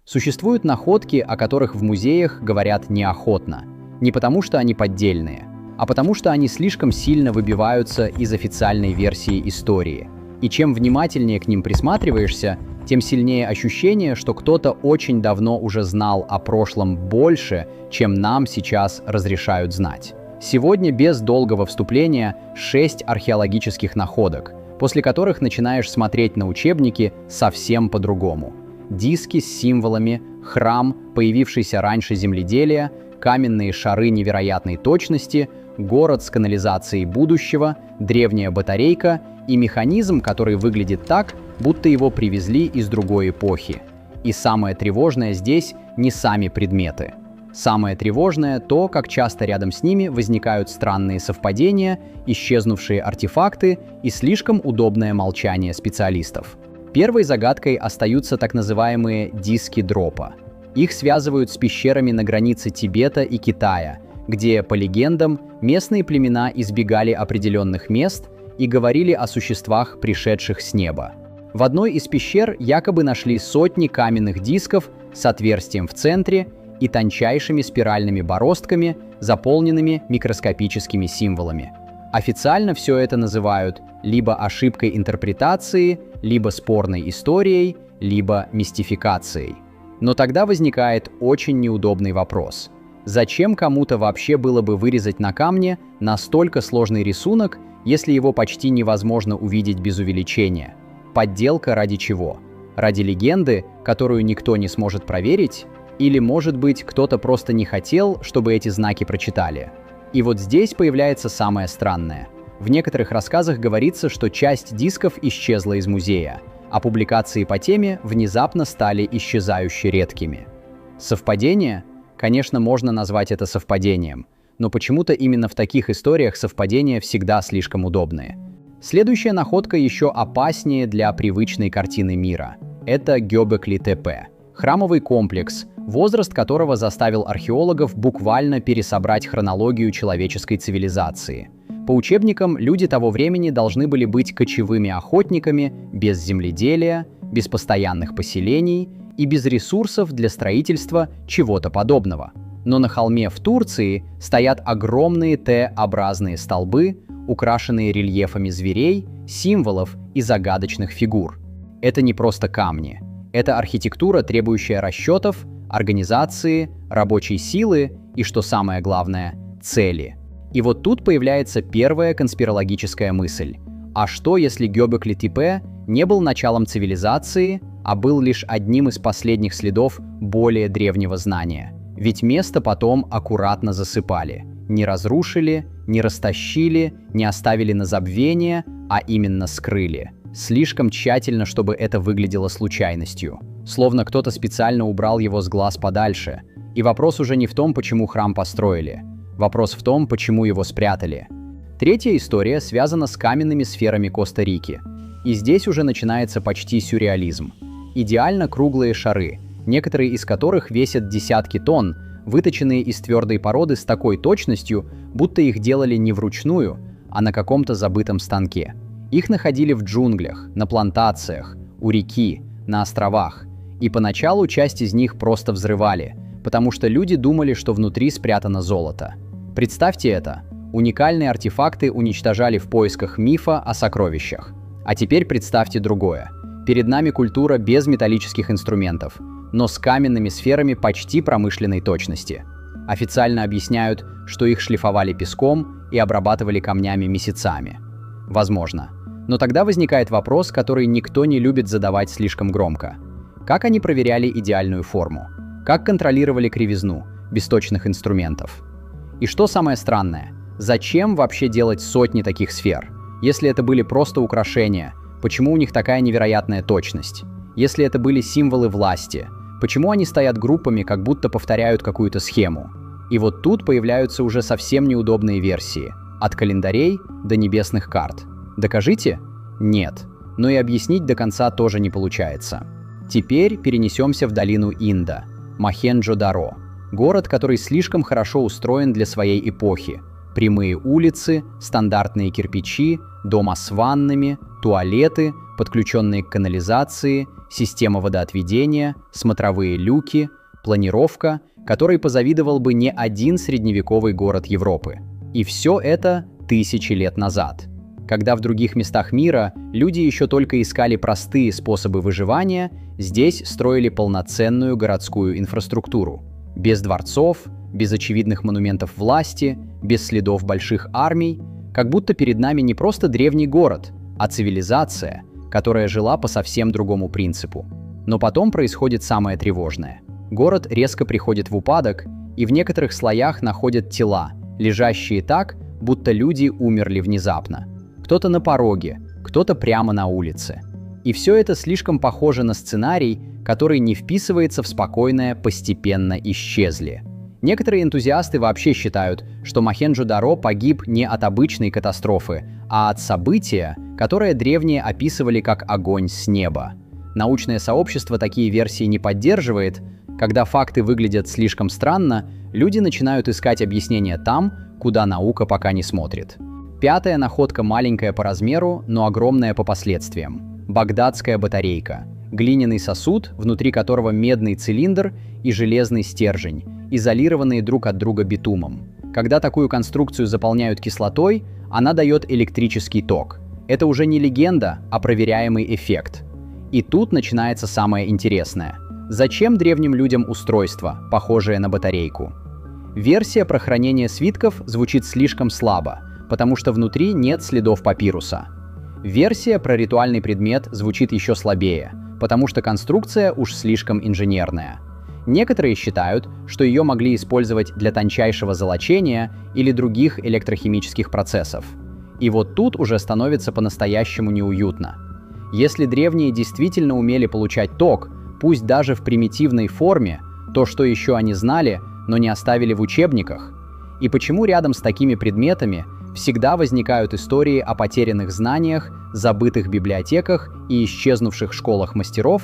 Существуют находки, о которых в музеях говорят неохотно. Не потому, что они поддельные, а потому, что они слишком сильно выбиваются из официальной версии истории. И чем внимательнее к ним присматриваешься, тем сильнее ощущение, что кто-то очень давно уже знал о прошлом больше, чем нам сейчас разрешают знать. Сегодня без долгого вступления 6 археологических находок, после которых начинаешь смотреть на учебники совсем по-другому. Диски с символами, храм, появившийся раньше земледелия, каменные шары невероятной точности, город с канализацией будущего, древняя батарейка и механизм, который выглядит так, будто его привезли из другой эпохи. И самое тревожное здесь не сами предметы. Самое тревожное то, как часто рядом с ними возникают странные совпадения, исчезнувшие артефакты и слишком удобное молчание специалистов. Первой загадкой остаются так называемые диски дропа. Их связывают с пещерами на границе Тибета и Китая, где, по легендам, местные племена избегали определенных мест и говорили о существах, пришедших с неба. В одной из пещер якобы нашли сотни каменных дисков с отверстием в центре и тончайшими спиральными бороздками, заполненными микроскопическими символами. Официально все это называют либо ошибкой интерпретации, либо спорной историей, либо мистификацией. Но тогда возникает очень неудобный вопрос. Зачем кому-то вообще было бы вырезать на камне настолько сложный рисунок, если его почти невозможно увидеть без увеличения? Подделка ради чего? Ради легенды, которую никто не сможет проверить? Или, может быть, кто-то просто не хотел, чтобы эти знаки прочитали? И вот здесь появляется самое странное. В некоторых рассказах говорится, что часть дисков исчезла из музея, а публикации по теме внезапно стали исчезающе редкими. Совпадение? Конечно, можно назвать это совпадением, но почему-то именно в таких историях совпадения всегда слишком удобные. Следующая находка еще опаснее для привычной картины мира. Это Гёбекли-Тепе. Храмовый комплекс, возраст которого заставил археологов буквально пересобрать хронологию человеческой цивилизации. По учебникам, люди того времени должны были быть кочевыми охотниками, без земледелия, без постоянных поселений и без ресурсов для строительства чего-то подобного. Но на холме в Турции стоят огромные Т-образные столбы, украшенные рельефами зверей, символов и загадочных фигур. Это не просто камни. Это архитектура, требующая расчетов, организации, рабочей силы и, что самое главное, цели. И вот тут появляется первая конспирологическая мысль. А что, если Гёбекли-Тепе не был началом цивилизации, а был лишь одним из последних следов более древнего знания? Ведь место потом аккуратно засыпали. Не разрушили, не растащили, не оставили на забвение, а именно скрыли. Слишком тщательно, чтобы это выглядело случайностью. Словно кто-то специально убрал его с глаз подальше. И вопрос уже не в том, почему храм построили. Вопрос в том, почему его спрятали. Третья история связана с каменными сферами Коста-Рики. И здесь уже начинается почти сюрреализм. Идеально круглые шары, некоторые из которых весят десятки тонн, выточенные из твердой породы с такой точностью, будто их делали не вручную, а на каком-то забытом станке. Их находили в джунглях, на плантациях, у реки, на островах. И поначалу часть из них просто взрывали, потому что люди думали, что внутри спрятано золото. Представьте это. Уникальные артефакты уничтожали в поисках мифа о сокровищах. А теперь представьте другое. Перед нами культура без металлических инструментов, но с каменными сферами почти промышленной точности. Официально объясняют, что их шлифовали песком и обрабатывали камнями месяцами. Возможно. Но тогда возникает вопрос, который никто не любит задавать слишком громко. Как они проверяли идеальную форму? Как контролировали кривизну, без точных инструментов? И что самое странное, зачем вообще делать сотни таких сфер? Если это были просто украшения, почему у них такая невероятная точность? Если это были символы власти, почему они стоят группами, как будто повторяют какую-то схему? И вот тут появляются уже совсем неудобные версии. От календарей до небесных карт. Докажите? Нет. Но и объяснить до конца тоже не получается. Теперь перенесемся в долину Инда. Мохенджо-Даро. Город, который слишком хорошо устроен для своей эпохи. Прямые улицы, стандартные кирпичи, дома с ваннами, туалеты, подключенные к канализации система водоотведения, смотровые люки, планировка, которой позавидовал бы не один средневековый город Европы. И все это тысячи лет назад, когда в других местах мира люди еще только искали простые способы выживания, здесь строили полноценную городскую инфраструктуру. Без дворцов, без очевидных монументов власти, без следов больших армий, как будто перед нами не просто древний город, а цивилизация, которая жила по совсем другому принципу. Но потом происходит самое тревожное. Город резко приходит в упадок, и в некоторых слоях находят тела, лежащие так, будто люди умерли внезапно. Кто-то на пороге, кто-то прямо на улице. И все это слишком похоже на сценарий, который не вписывается в спокойное «постепенно исчезли». Некоторые энтузиасты вообще считают, что Мохенджо-Даро погиб не от обычной катастрофы, а от события, которое древние описывали как огонь с неба. Научное сообщество такие версии не поддерживает. Когда факты выглядят слишком странно, люди начинают искать объяснения там, куда наука пока не смотрит. Пятая находка маленькая по размеру, но огромная по последствиям. Багдадская батарейка. Глиняный сосуд, внутри которого медный цилиндр и железный стержень, изолированные друг от друга битумом. Когда такую конструкцию заполняют кислотой, она дает электрический ток. Это уже не легенда, а проверяемый эффект. И тут начинается самое интересное. Зачем древним людям устройство, похожее на батарейку? Версия про хранение свитков звучит слишком слабо, потому что внутри нет следов папируса. Версия про ритуальный предмет звучит еще слабее, потому что конструкция уж слишком инженерная. Некоторые считают, что ее могли использовать для тончайшего золочения или других электрохимических процессов. И вот тут уже становится по-настоящему неуютно. Если древние действительно умели получать ток, пусть даже в примитивной форме, то что еще они знали, но не оставили в учебниках? И почему рядом с такими предметами всегда возникают истории о потерянных знаниях, забытых библиотеках и исчезнувших школах мастеров?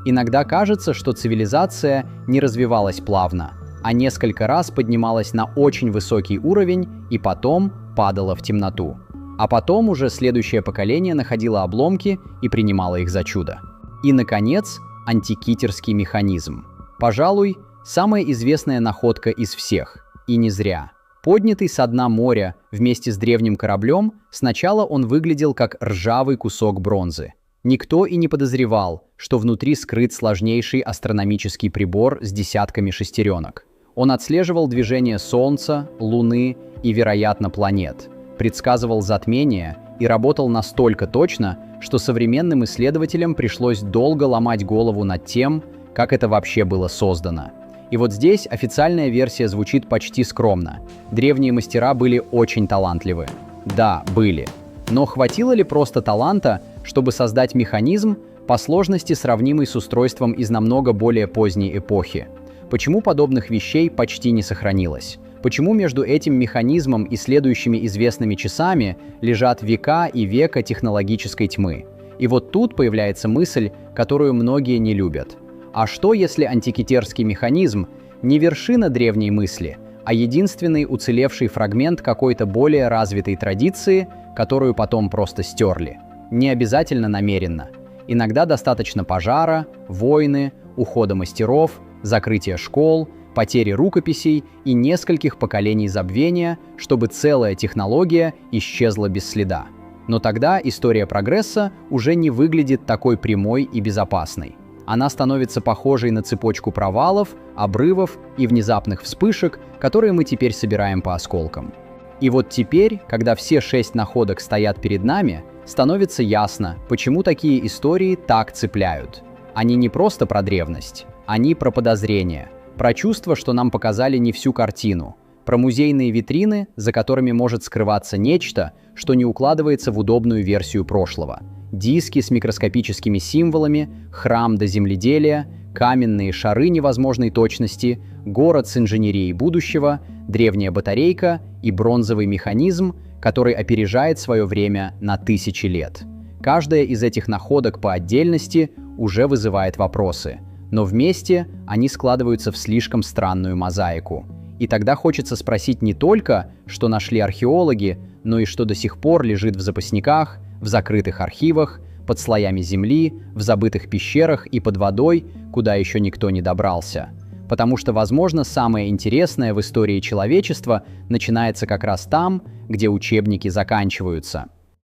Иногда кажется, что цивилизация не развивалась плавно, а несколько раз поднималась на очень высокий уровень и потом падала в темноту. А потом уже следующее поколение находило обломки и принимало их за чудо. И, наконец, антикитерский механизм. Пожалуй, самая известная находка из всех. И не зря. Поднятый со дна моря вместе с древним кораблем, сначала он выглядел как ржавый кусок бронзы. Никто и не подозревал, что внутри скрыт сложнейший астрономический прибор с десятками шестеренок. Он отслеживал движение Солнца, Луны и, вероятно, планет, предсказывал затмения и работал настолько точно, что современным исследователям пришлось долго ломать голову над тем, как это вообще было создано. И вот здесь официальная версия звучит почти скромно. Древние мастера были очень талантливы. Да, были. Но хватило ли просто таланта, чтобы создать механизм, по сложности сравнимый с устройством из намного более поздней эпохи? Почему подобных вещей почти не сохранилось? Почему между этим механизмом и следующими известными часами лежат века и века технологической тьмы? И вот тут появляется мысль, которую многие не любят. А что, если антикитерский механизм не вершина древней мысли, а единственный уцелевший фрагмент какой-то более развитой традиции, которую потом просто стерли? Не обязательно намеренно. Иногда достаточно пожара, войны, ухода мастеров, закрытия школ, потери рукописей и нескольких поколений забвения, чтобы целая технология исчезла без следа. Но тогда история прогресса уже не выглядит такой прямой и безопасной. Она становится похожей на цепочку провалов, обрывов и внезапных вспышек, которые мы теперь собираем по осколкам. И вот теперь, когда все 6 находок стоят перед нами, становится ясно, почему такие истории так цепляют. Они не просто про древность, они про подозрения, про чувство, что нам показали не всю картину, про музейные витрины, за которыми может скрываться нечто, что не укладывается в удобную версию прошлого. Диски с микроскопическими символами, храм до земледелия, каменные шары невозможной точности, город с инженерией будущего, древняя батарейка и бронзовый механизм, который опережает свое время на тысячи лет. Каждая из этих находок по отдельности уже вызывает вопросы, но вместе они складываются в слишком странную мозаику. И тогда хочется спросить не только, что нашли археологи, но и что до сих пор лежит в запасниках, в закрытых архивах, под слоями земли, в забытых пещерах и под водой, куда еще никто не добрался. Потому что, возможно, самое интересное в истории человечества начинается как раз там, где учебники заканчиваются.